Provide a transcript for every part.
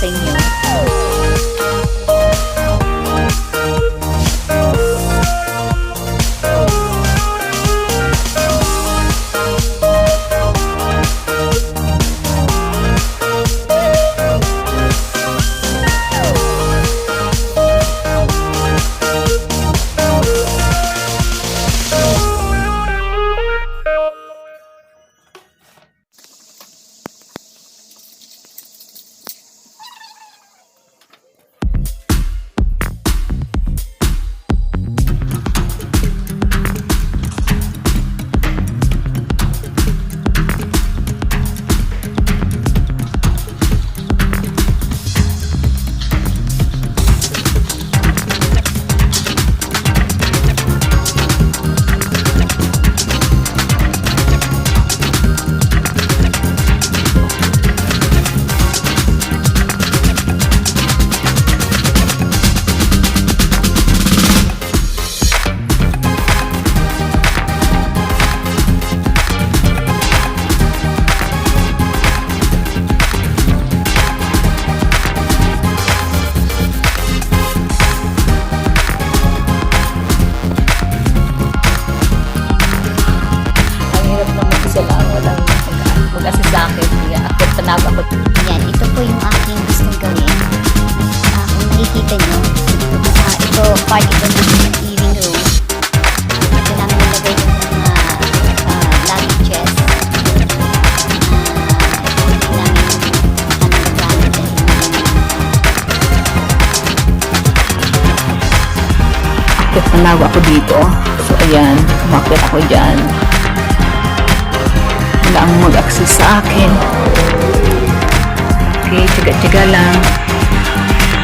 sa inyo. Kasi sa akin, akit panab ako. Yan, ito po yung aking gustong gawin. Kung nakikita nyo, ito, part ito ng living room. Ito namin nilagay yung mga luggage chest. Ito namin gamit dahil Akit panab ako dito. So, ayan, umakit ako dyan. Wala ang mag-access sa akin. Okay, tsaga-tsaga lang.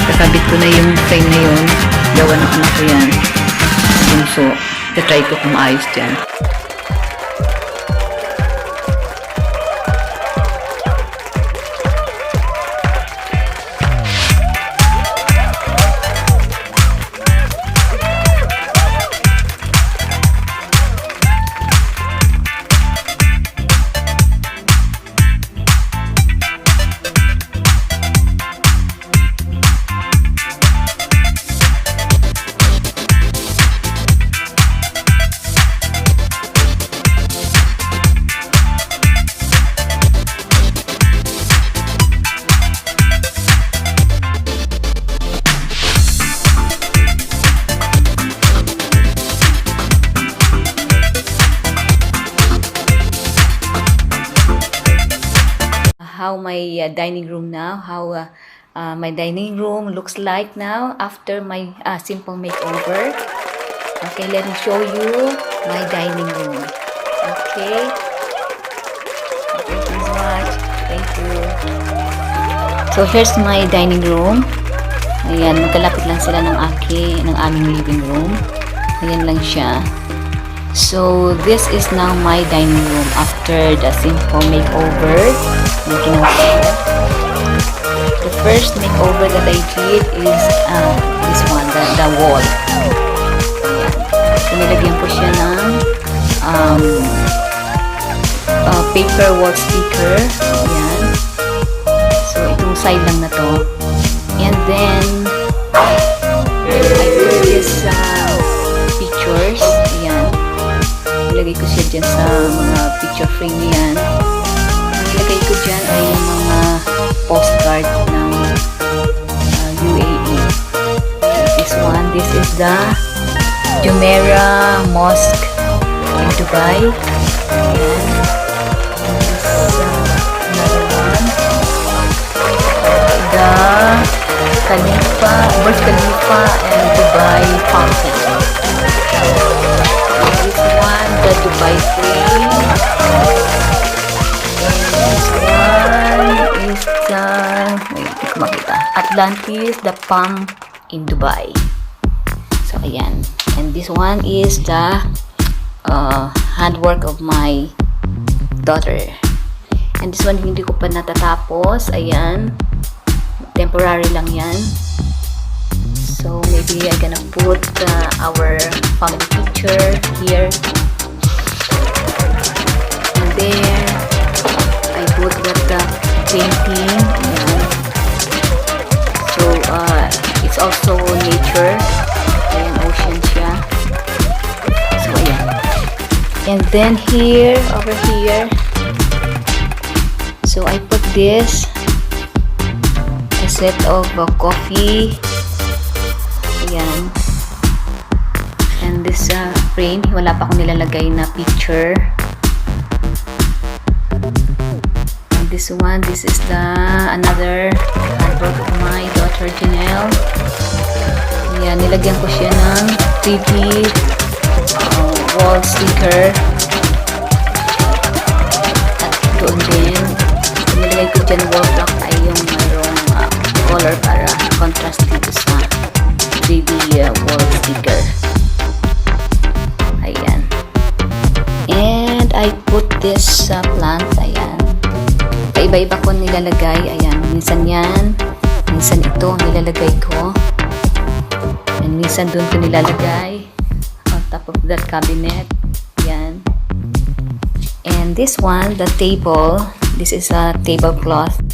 Kakabit ko na yung frame na yun. Gawa ng anak ko yan. So, try ko kung maayos dyan. How my dining room now, how my dining room looks like now after my simple makeover. Okay, let me show you my dining room. Okay, thank you so much. Thank you. So here's my dining room. Ayan, magkalapit lang sila ng aming living room. Ayan lang siya. So this is now my dining room after the simple makeover. The first makeover that I did is this one, the wall. Ayan. So nilagyan ko siya ng paper wall sticker. Ayan. So itong side lang na to. And then I put this pictures. Ayan. Ilagay ko siya dyan sa mga picture frame niyan. Ang ilagay ko dyan ay yung mga postcard ng UAE. This is the Jumeirah Mosque in Dubai. Ayan. This another one. The Burj Khalifa and Dubai Fountain. This one, the Dubai Frame. And this one is the, wait, hindi ko makita, Atlantis, the Palm in Dubai. So, ayan. And this one is the handwork of my daughter. And this one, hindi ko pa natatapos. Ayan. Temporary lang yan. So, maybe I'm gonna put our family picture here. And there, I put that painting. Ayan. It's also nature. Ayan, ocean siya. So, ayan. And then here, over here, so I put this, a set of coffee. Ayan. And this frame, wala pa akong nilalagay na picture. And this one, this is the another artwork of my daughter Janelle. Ayan, nilagyan ko siya ng 3D wall sticker. At doon din, nilagay ko dyan wall block ay yung mayroong color para contrast dito sa 3D wall sticker. Ayan. And I put this plant, ayan. Iba-iba ko nilalagay, ayan. Minsan yan, minsan ito nilalagay ko. And minsan doon ko nilalagay on top of that cabinet. Ayan. And this one, the table, this is a tablecloth.